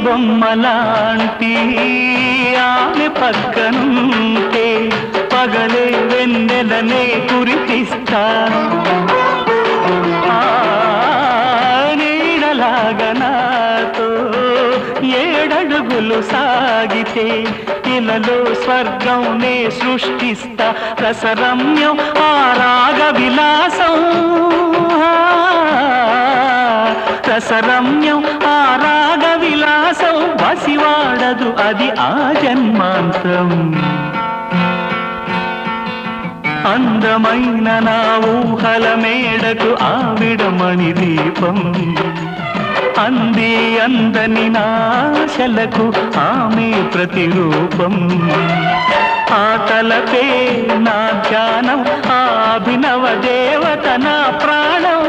బొమ్మలాంటి ఆమె పక్కనుంటే పగలే వెన్నెలనే కురిపిస్తా నీడలాగా నాతో ఏడడుగులు సాగితే ఇలలో స్వర్గంనే సృష్టిస్తా రసరమ్యం ఆ రాగ విలాసం రసరమ్యం ఆ రాగ విలాసం వసివాడదు అది ఆ జన్మాంతం అందమైన నా ఊహల మేడకు ఆవిడమణి దీపం అంది అందని నాశలకు ఆమె ప్రతిరూపం ఆ తలపే నా ధ్యానం ఆ అభినవ దేవత నా ప్రాణం